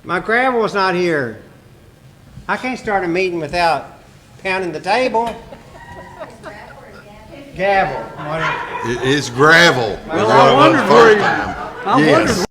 My gravel's not here. I can't start a meeting without pounding the table. Gavel. It's gravel. Well, I wondered where I wondered.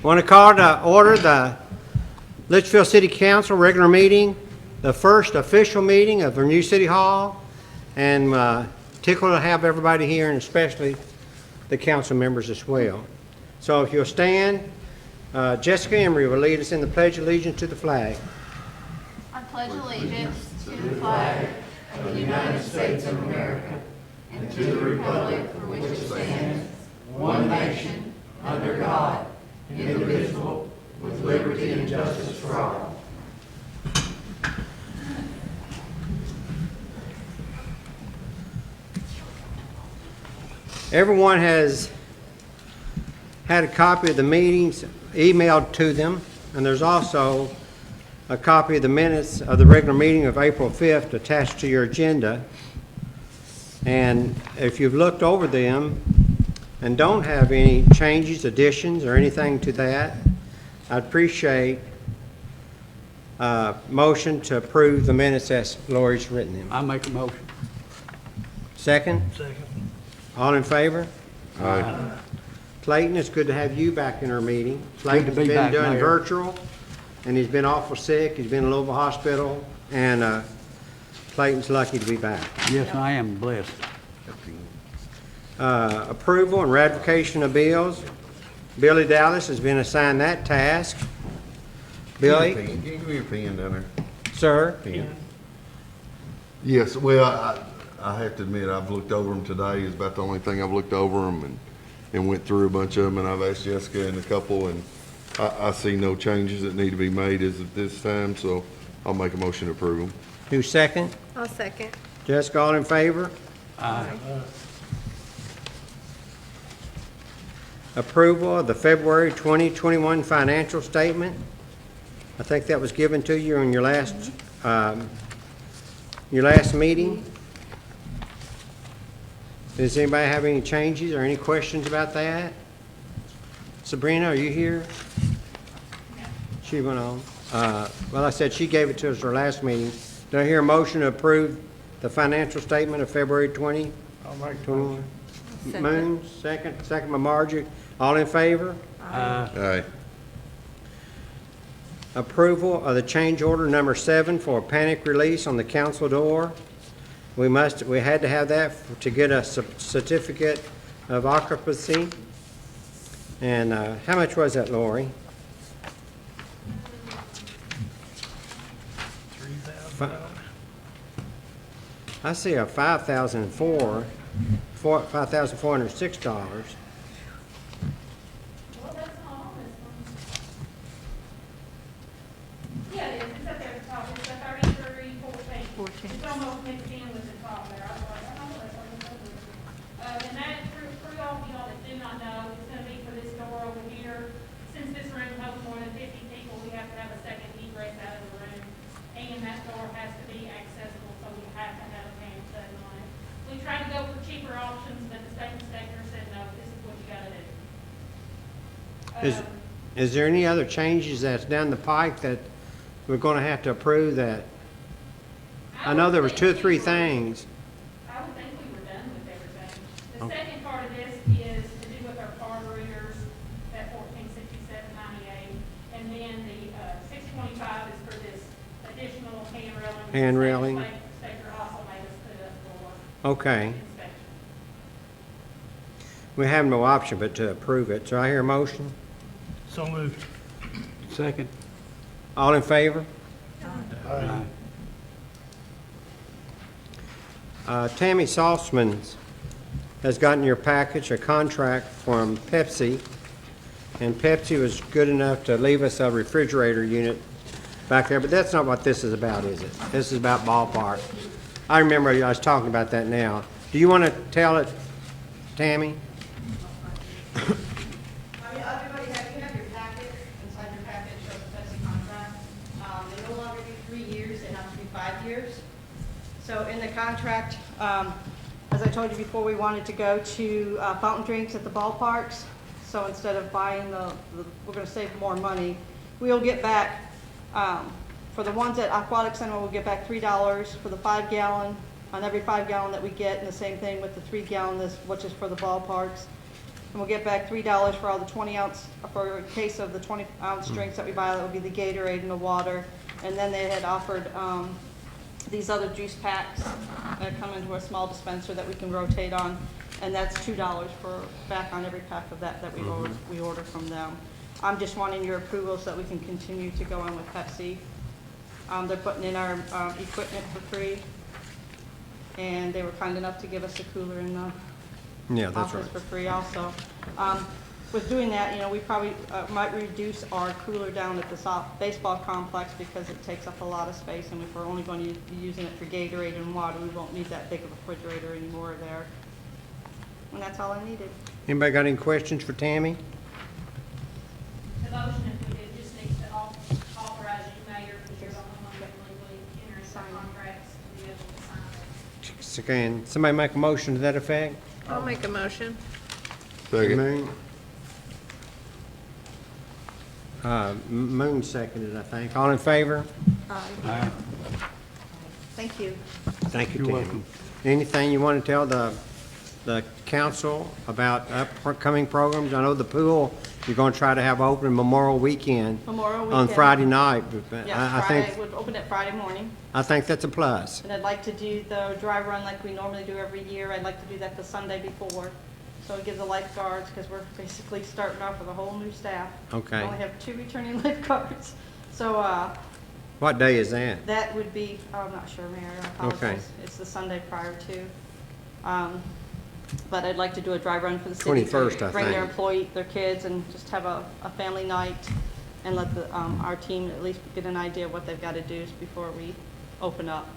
Want to call to order the Leitchfield City Council regular meeting, the first official meeting of our new City Hall, and tickled to have everybody here, and especially the council members as well. So if you'll stand, Jessica Emery will lead us in the Pledge of Allegiance to the flag. I pledge allegiance to the flag of the United States of America and to the republic for which it stands, one nation, under God, indivisible, with liberty and justice for all. Everyone has had a copy of the meetings emailed to them, and there's also a copy of the minutes of the regular meeting of April 5th attached to your agenda. And if you've looked over them and don't have any changes, additions, or anything to that, I'd appreciate a motion to approve the minutes as Lori's written them. I make a motion. Second? Second. All in favor? Aye. Clayton, it's good to have you back in our meeting. Good to Clayton's be been back, doing Mayor. virtual, and he's been awful sick. He's been in Louisville Hospital, and Clayton's lucky to be back. Yes, I am blessed. Approval and ratification of bills. Billy Dallas has been assigned that task. Billy, Can you give me your pen down there? sir? Pen. Yes, well, I have to admit, I've looked over them today. It's about the only thing I've looked over them and went through a bunch of them, and I've asked Jessica and a couple, and I see no changes that need to be made as of this time, so I'll make a motion to approve them. Who's second? I'll second. Jessica, all in favor? Aye. Approval of the February 2021 financial statement. I think that was given to you in your last meeting. Does anybody have any changes or any questions about that? Sabrina, are you here? She went on. Well, I said she gave it to us our last meeting. Do I hear a motion to approve the financial statement of February 20? I'll make 21? Moon, second by Margie. All in favor? Aye. Approval of the change order number 7 for a panic release on the council door. We had to have that to get a certificate of occupancy. And how much was that, Lori? $3,000. I see a $5,406. Well, that's not on this one. Yeah, it is. It's up there at the top. It's a 3314. It's almost mixed in with the top there. I was like, I don't know that's on this. And that, for all of y'all that do not know, it's gonna be for this door over here. Since this room holds more than 50 people, we have to have a second egress out of the room. And that door has to be accessible, so we have to have a panic button on it. We tried to go for cheaper options, but the state inspector said, no, this is what you gotta do. Is there any other changes that's down the pike that we're going to have to approve that? I know there was 2 or 3 things. I would think we were done with everything. The second part of this is to do with our card readers, that $1467.98, and then the $625 is for this additional hand railing. Hand railing. The state inspector also made us put up for Okay. inspection. We have no option but to approve it. So I hear a motion. So moved. Second. All in favor? Aye. Tammy Saltzman has gotten your package, a contract from Pepsi, and Pepsi was good enough to leave us a refrigerator unit back there, but that's not what this is about, is it? This is about ballpark. I remember I was talking about that now. Do you want to tell it, Tammy? I mean, everybody you have your packet, inside your packet shows the Pepsi contract. They no longer do 3 years, they have to be 5 years. So in the contract, as I told you before, we wanted to go to fountain drinks at the ballparks. So instead of buying we're gonna save more money. We'll get back, for the ones at Aquatic Center, we'll get back $3 for the 5-gallon, on every 5-gallon that we get, and the same thing with the 3-gallon, which is for the ballparks. And we'll get back $3 for all the 20-ounce, for a case of the 20-ounce drinks that we buy, that would be the Gatorade and the water. And then they had offered these other juice packs that come into a small dispenser that we can rotate on, and that's $2 for back on every pack of that we order from them. I'm just wanting your approval so that we can continue to go on with Pepsi. They're putting in our equipment for free, and they were kind enough to give us a cooler in the Yeah, that's office right. for free also. With doing that, we probably might reduce our cooler down at the baseball complex because it takes up a lot of space, and if we're only going to be using it for Gatorade and water, we won't need that big of a refrigerator anymore there. And that's all I needed. Anybody got any questions for Tammy? The motion, if we did, just needs to authorize you, Mayor, because you're the only one that legally enters the contracts to be able to sign it. So can somebody make a motion to that effect? I'll make a motion. Second. Moon? Moon seconded, I think. All in favor? Aye. Thank you. Thank you, You're Tammy. welcome. Anything you want to tell the council about upcoming programs? I know the pool, you're going to try to have open Memorial Weekend. Memorial On Weekend. Friday night, but Yes, I Friday, think, would open it Friday morning. I think that's a plus. And I'd like to do the dry run like we normally do every year. I'd like to do that the Sunday before. So it gives the lifeguards, because we're basically starting off with a whole new staff. Okay. We only have 2 returning lifeguards. So What day is that? that would be, I'm not sure, Mayor, I apologize. Okay. It's the Sunday prior to. But I'd like to do a dry run for the city. 21st, I Bring their think. their kids, and just have a family night, and let our team at least get an idea of what they've got to do before we open up.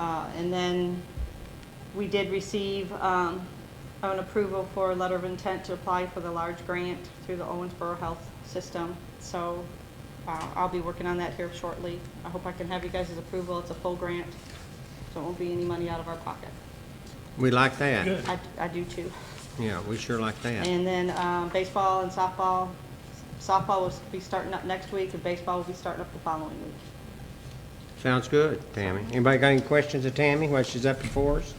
And then we did receive an approval for a letter of intent to apply for the large grant through the Owensboro Health System. So I'll be working on that here shortly. I hope I can have you guys' approval. It's a full grant, so it won't be any money out of our pocket. We like that. Good. I do too. Yeah, we sure like that. And then baseball and softball. Softball will be starting up next week, and baseball will be starting up the following week. Sounds good, Tammy. Anybody got any questions of Tammy while she's up before us?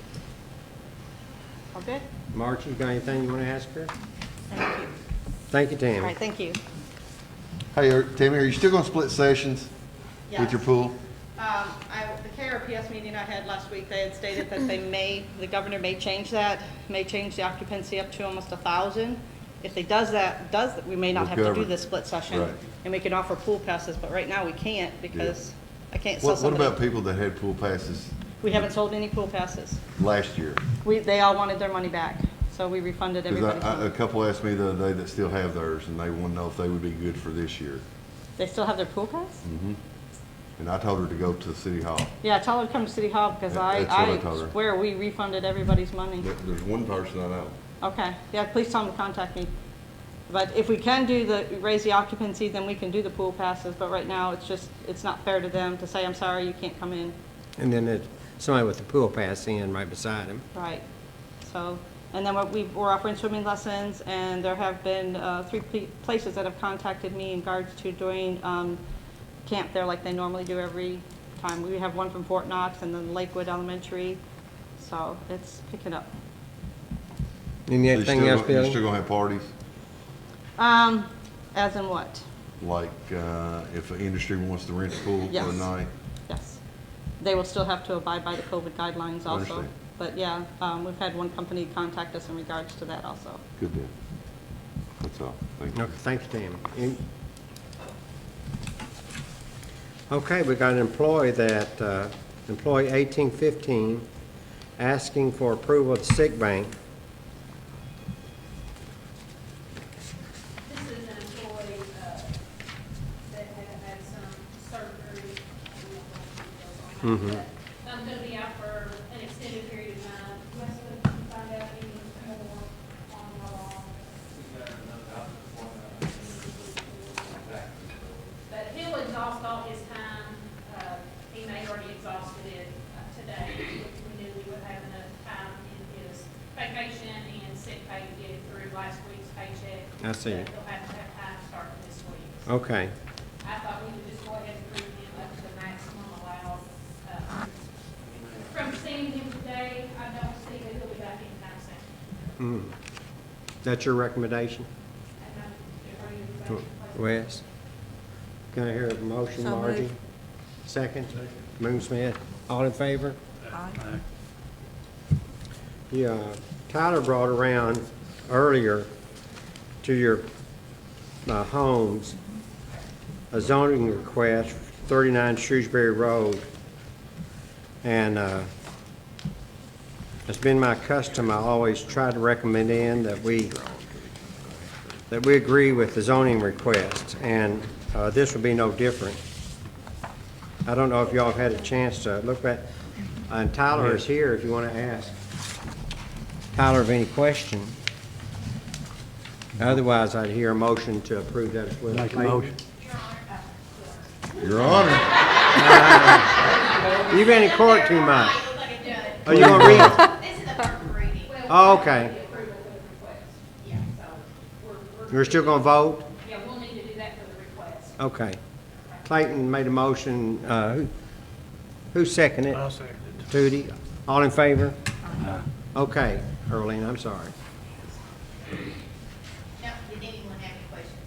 All good? Margie, you got anything you want to ask her? Thank you. Thank you, All Tammy. right, thank you. Hey, Tammy, are you still gonna split sessions with your Yes. pool? The KRPS meeting I had last week, they had stated that the governor may change that, may change the occupancy up to almost 1,000. If they does that, we may not We're have to do covered. this split session. Right. And we can offer pool passes, but right now we can't because I can't sell What somebody. about people that had pool passes We haven't sold any pool passes. last year? They all wanted their money back, so we refunded everybody. Because a couple asked me the other day that still have theirs, and they want to know if they would be good for this year. They still have their pool pass? And I told her to go to the city hall. Yeah, tell her to come to City Hall because That's what I told I her. swear we refunded everybody's money. There's one person I know. Okay, yeah, please tell them to contact me. But if we can raise the occupancy, then we can do the pool passes, but right now, it's not fair to them to say, I'm sorry, you can't come in. And then somebody with the pool pass in right beside him. Right, so, and then we're offering swimming lessons, and there have been 3 places that have contacted me in regards to doing camp there like they normally do every time. We have one from Fort Knox and then Lakewood Elementary, so it's picking up. Anything else, You Billy? still gonna have parties? As in what? Like, if an industry wants to rent a pool for Yes. a night? Yes. They will still have to abide by the COVID guidelines also. Understand. But yeah, we've had one company contact us in regards to that also. Good deal. That's all. Thank you. Okay, thanks, Tammy. Okay, we got an employee employee 1815, asking for approval of the sick bank. This is an employee, that had some surgery. I don't know if Mhm. but I'm gonna be out for an extended period of time. Let's find out any more on how long. But he'll exhaust all his time. He may already exhausted it today. We knew we would have enough time in his vacation and sick pay to get it through last week's paycheck. I see. But he'll have to have time starting this week. Okay, I thought we would just go ahead and approve him up to the maximum allowed. From seeing him today, I don't see that he'll be back anytime soon. that's your recommendation, And I'm, are you? Wes? Can I hear a motion, So Margie? moved. Second? Moonsmith, all in favor? Aye. Yeah, Tyler brought around earlier to your homes a zoning request, 39 Shrewsbury Road. And it's been my custom, I always try to recommend that we agree with the zoning request, and this will be no different. I don't know if y'all have had a chance to look at, and Tyler is here if you want to ask Tyler of any question. Otherwise, I'd hear a motion to approve that as well. Make a motion. Your Honor. You've been in court too much. Look like a judge. Oh, you gonna read it? This is the first reading. Oh, okay. The approval of the request. Yeah. So You're still gonna vote? yeah, we'll need to do that for the request. Okay. Clayton made a motion, who seconded it? I'll second it. Tootie, all in favor? Okay, Earlene, I'm sorry. Now, did anyone have any questions?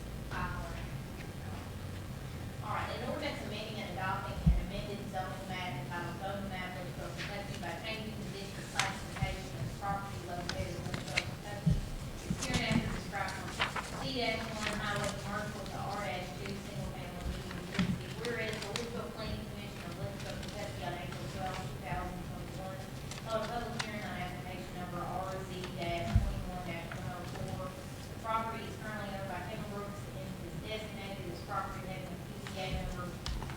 All right, an ordinance amending and adopting an amended zoning map entitled zoning map Leitchfield, Kentucky by changing the district classification of property located in Leitchfield, Kentucky. It's hereinafter described on C-1 Highway Commercial to R-2 Single Family Medium Density. Whereas the Leitchfield Planning Commission of Leitchfield, Kentucky on April 12, 2021 held a public hearing on application number RZ-21-104. The property is currently owned by Kevin Brooks and is designated as property having a PCA number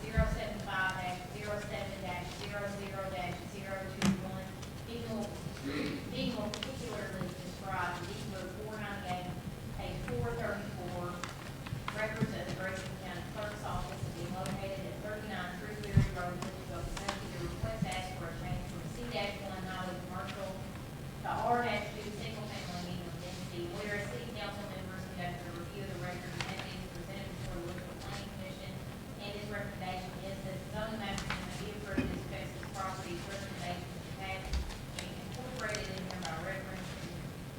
075-07-00-021. Being more particularly described, deed book 498, page 434, records of the Grayson County Clerk's Office and being located at 39 Shrewsbury Road, Leitchfield, Kentucky. The request asks for a change from C-1 Highway Commercial to R-2 Single Family Medium Density. Whereas city council members conducted a review of the records and evidence presented before the Leitchfield Planning Commission, and his recommendation is that the zoning map amendment be approved as affects this property's recommendation is attached and incorporated in here by reference.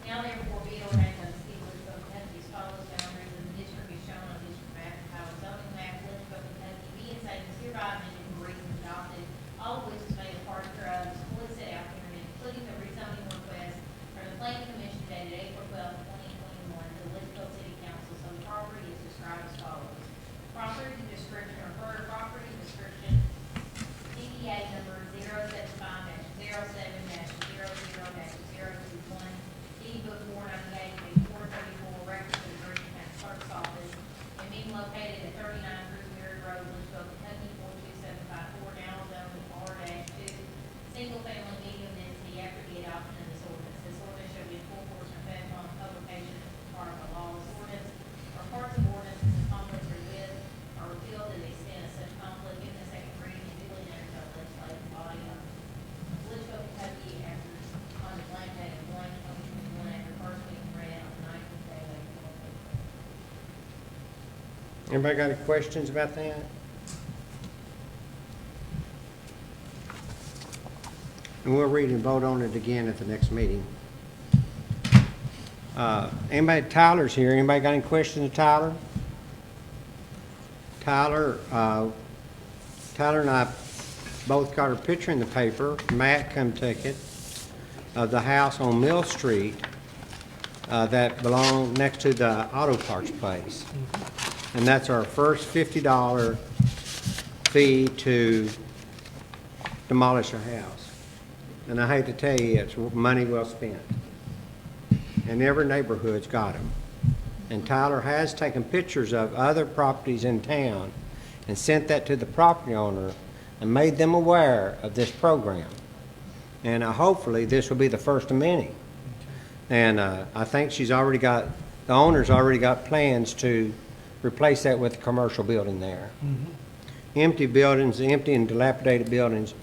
Now therefore be it ordained by the city of Leitchfield, Kentucky as follows: boundaries of the district is shown on the district map entitled zoning map Leitchfield, Kentucky, be and same as hereby amended and reasons adopted, all of which is made a part thereof, is fully set out here, including the rezoning request from the planning commission dated April 12, 2021 to the Leitchfield City Council. So the property is described as follows: property description, refer to property description, CDA number 075-07-00-021, deed book 498, page 434, records of the Grayson County Clerk's Office, and being located at 39 Shrewsbury Road, Leitchfield, Kentucky 42754, now zoned R-2, single family medium density after the adoption of this ordinance. This ordinance shall be in full force and effect on publication as part of the law. This ordinance or parts of ordinances in conflict therewith are repealed to the extent of such conflict in the second reading and duly entered into the legislative body of Leitchfield, Kentucky after on the blank date of 1/2021 after first being read on the 19th day of April. Anybody got any questions about that? And we'll read and vote on it again at the next meeting. Anybody, Tyler's here. Anybody got any questions of Tyler? Tyler and I both got a picture in the paper. Matt come took it of the house on Mill Street that belonged next to the auto parts place. And that's our first $50 fee to demolish a house. And I hate to tell you, it's money well spent. And every neighborhood's got them. And Tyler has taken pictures of other properties in town and sent that to the property owner and made them aware of this program. And hopefully, this will be the first of many. And I think the owner's already got plans to replace that with a commercial building there. Empty buildings, empty and dilapidated buildings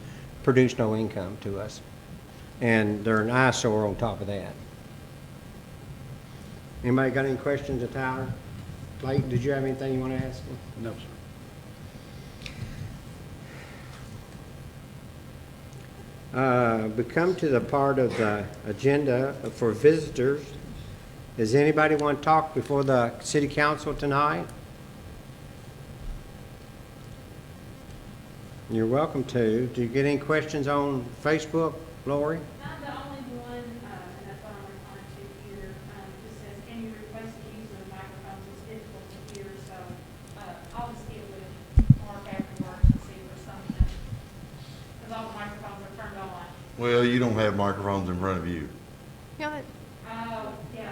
produce no income to us. And they're an eyesore on top of that. Anybody got any questions of Tyler? Clayton, did you have anything you want to ask him? No, sir. We come to the part of the agenda for visitors. Does anybody want to talk before the city council tonight? You're welcome to. Do you get any questions on Facebook, Lori? Not the only one, and that's what I'm replying to here, just says, can you replace the use of microphones? It's difficult to hear, so, I'll just get with Mark afterwards and see if there's something, because all the microphones are turned on. Well, you don't have microphones in front of you. Oh, yeah.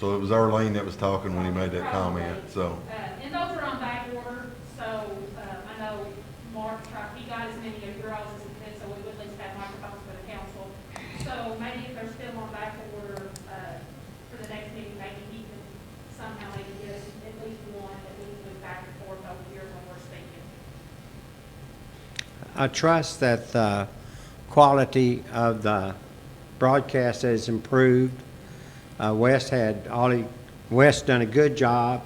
So it was Arlene that was talking when he made that comment, so. And those are on back order, so, I know Mark tried, he got as many of your alls as he could, so we would at least have microphones for the council. So maybe if they're still on back order, for the next meeting, maybe he can somehow maybe get us at least one that we can move back and forth over here when we're speaking. I trust that the quality of the broadcast has improved. Wes done a good job,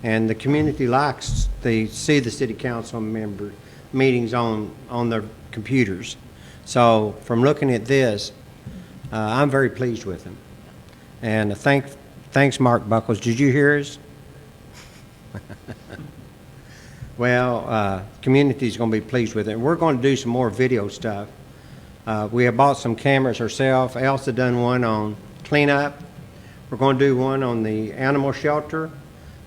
and the community likes to see the city council member meetings on their computers. So from looking at this, I'm very pleased with them. And thanks, Mark Buckles. Did you hear us? Well, community's going to be pleased with it. We're going to do some more video stuff. We have bought some cameras ourselves. Elsa done one on cleanup. We're going to do one on the animal shelter.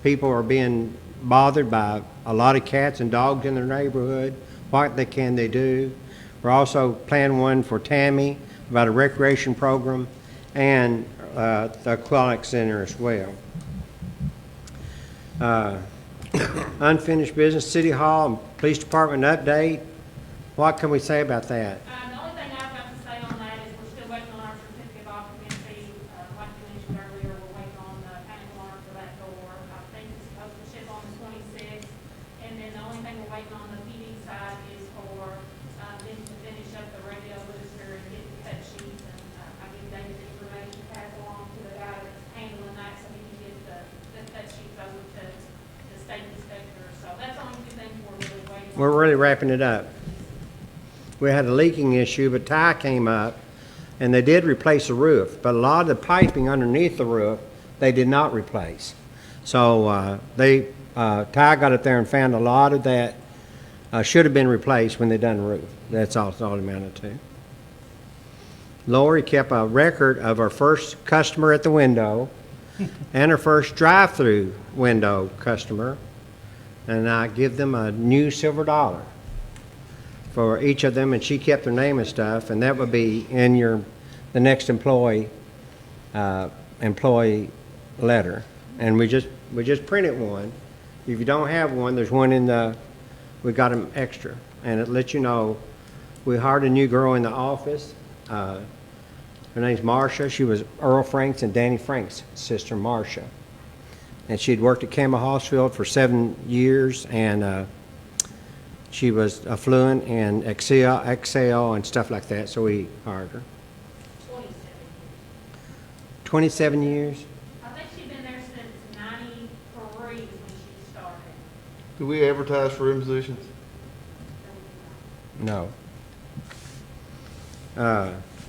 People are being bothered by a lot of cats and dogs in their neighborhood. What can they do? We're also planning one for Tammy about a recreation program and the aquatic center as well. Unfinished business, City Hall, and Police Department update. What can we say about that? The only thing I've got to say on that is we're still waiting on our certificate of occupancy. Like you mentioned earlier, we're waiting on the panic alarm for that door. I think it's supposed to ship on the 26th. And then the only thing we're waiting on the PD side is for them to finish up the radio booster and get the cut sheets. And I give David the information to pass along to the guy that's handling that so he can get the cut sheets over to the state inspector. So that's the only two things we're really waiting on. We're really wrapping it up. We had a leaking issue, but Ty came up, and they did replace the roof. But a lot of the piping underneath the roof, they did not replace. So Ty got up there and found a lot of that should have been replaced when they done the roof. That's all it amounted to. Lori kept a record of our first customer at the window and our first drive-through window customer, and I give them a new silver dollar for each of them, and she kept their name and stuff, and that would be in the next employee letter. And we just printed one. If you don't have one, there's one we got them extra, and it lets you know we hired a new girl in the office. Her name's Marcia. She was Earl Frank's and Danny Frank's sister, Marcia, and she'd worked at Campbell Hospital for 7 years, and she was fluent in Excel and stuff like that, so we hired her. 27 years? I think she's been there since 93 when she started. Do we advertise for room positions? No.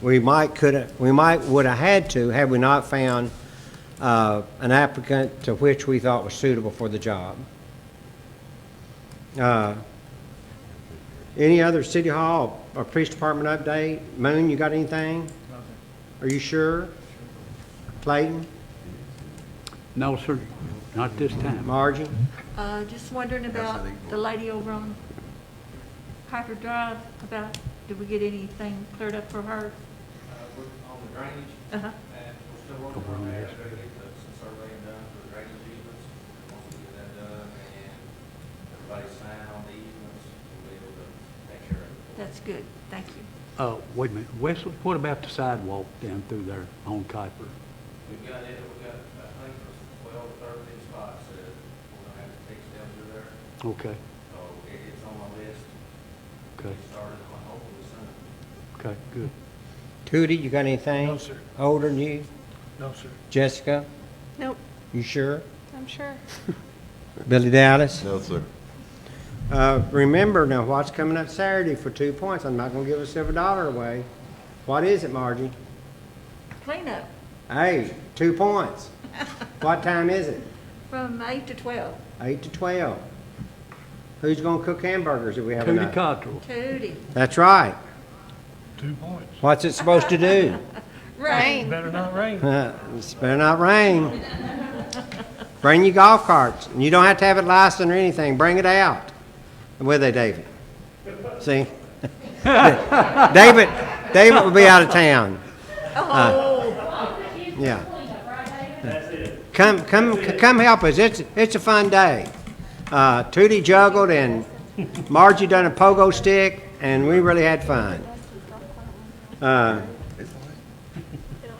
We might would have had to had we not found an applicant to which we thought was suitable for the job. Any other City Hall or Police Department update? Moon, you got anything? Are you sure? Clayton? No, sir, not this time. Margie? Just wondering about the lady over on Piper Drive, about Did we get anything cleared up for her? We're on the drainage, Uh-huh. and we're still working on that, we're gonna get some surveying done for the drainage easements. Once we get that done, and everybody sign on the easements, we'll be able to take care of it. That's good, thank you. Wait a minute, Wesley, what about the sidewalk down through there on Kuiper? We've got it, I think it was 12, 13 spots that we're gonna have to fix down through there. Okay, So it's on my list. okay, We started on hopefully soon. okay, good. Tootie, you got anything? No, sir. Older than you? No, sir. Jessica, Nope, you sure? I'm sure. Billy Dallas? No, sir. Remember now what's coming up Saturday for 2 points. I'm not gonna give a silver dollar away. What is it, Margie? Cleanup Hey, 2 points. What time is it? from 8 to 12. 8 to 12. Who's gonna cook hamburgers if we have Cootie enough? Cottrell. Tootie. That's right. 2 points. What's it supposed to do? Rain. Better not rain. It's better not rain. Bring your golf carts. And you don't have to have it licensed or anything. Bring it out. Where they, David? See? David will be out of town. Yeah. Come help us. It's a fun day. Tootie juggled and Margie done a pogo stick, and we really had fun.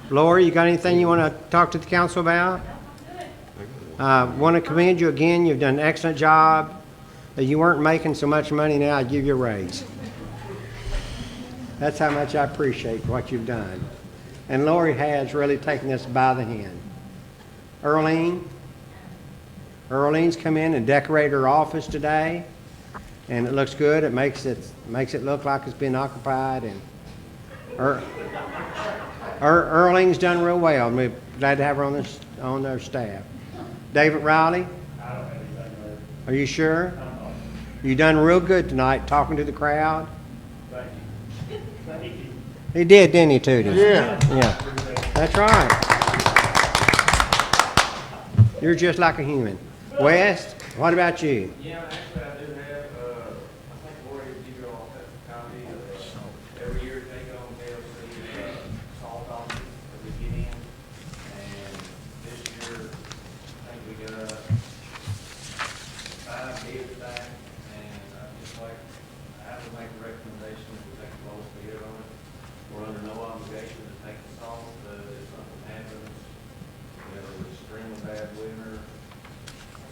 Lori, you got anything you want to talk to the council about? Want to commend you again. You've done an excellent job. If you weren't making so much money now, I'd give you a raise. That's how much I appreciate what you've done. And Lori has really taken this by the hand. Earlene's come in and decorated her office today, and it looks good. It makes it look like it's been occupied, and Earlene's done real well. I'm glad to have her on their staff. David Riley? Are you sure? You done real good tonight talking to the crowd. He did, didn't he, Tootie? Yeah. Yeah. That's right. You're just like a human. West, what about you? Yeah, actually, I do have, I think Lori will give you all that copy of, every year they go on KLC, salt audit that we get in. And this year, I think we got 5 bids back, and I have to make a recommendation that we take the lowest bid on it. We're under no obligation to take the salt, if something happens, whether it's extremely bad winter,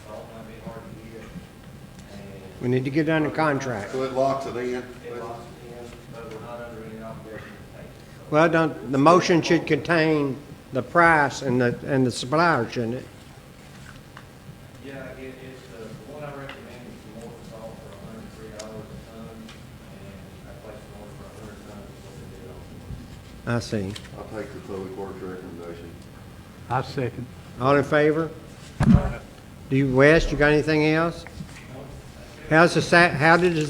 salt might be hard to get, and We need to get under contract. So it locks it in. it locks it in, but we're not under any obligation to take it. So Well, the motion should contain the price and the supplier, shouldn't it? yeah, it's, the one I recommend is the more salt for $103 a ton, and I placed an order for 100 tons, is what they did on. I see. I'll take the public works recommendation. I second. All in favor? Do you, West, you got anything else? How's the Saturday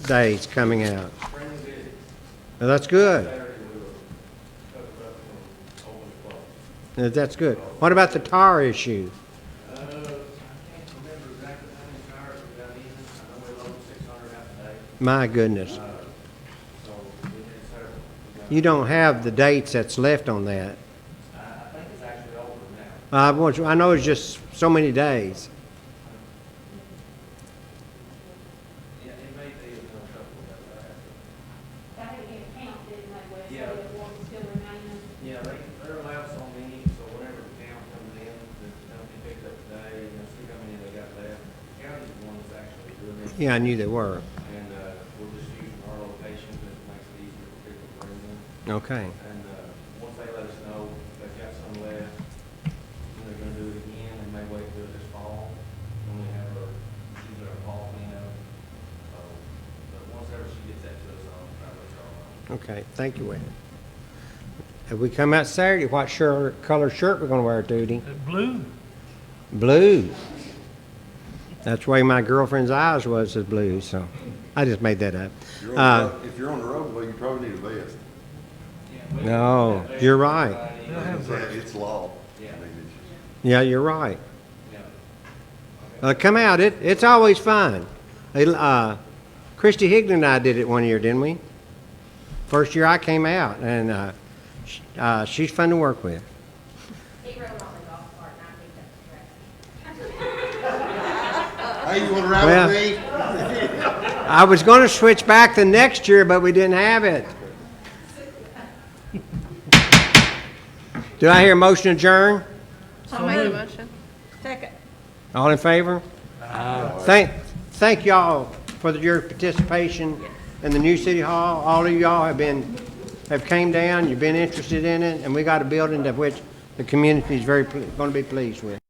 days coming out? Extremely busy. Well, that's good. Saturday we were covered up from open to close. That's good. What about the tar issue? I can't remember exactly how many cars we got in, I know we loaded 600 out today, My goodness. so we did several. We got- You don't have the dates that's left on that. I think it's actually over now. I know it's just so many days. Yeah, it may be a couple of that. I had to get a count, didn't they, Wes? Yeah. So it was still remaining. Yeah, they're allowed so many, so whenever the count comes in, the company picks up today, and they'll see how many they got left. The county's the one that's actually doing it. Yeah, I knew they were. And, we're just using our location, because it makes it easier for people to bring them. Okay. And, once they let us know if they've got some left, then they're gonna do it again, and may wait till this fall, when we have usually our fall cleanup. So, but once ever she gets that to us, I'll try to let y'all know. Okay, thank you, Wes. If we come out Saturday, what color shirt we're gonna wear, Tootie? Blue. Blue. That's the way my girlfriend's eyes was blue, so I just made that up. If you're on the roadway, you probably need a vest. No, you're right. It's law. Yeah. I mean, Yeah, you're right. Yeah. Come out. It's always fun. Christy Higley and I did it one year, didn't we? First year I came out, and she's fun to work with. He rode on the golf cart and I picked up the rest. Hey, you wanna ride Well- with me? I was gonna switch back the next year, but we didn't have it. Do I hear a motion to adjourn? I'll make a motion. Second. All in favor? Thank y'all for your participation in the new city hall. All of y'all have came down, you've been interested in it, and we got a building of which the community is going to be pleased with.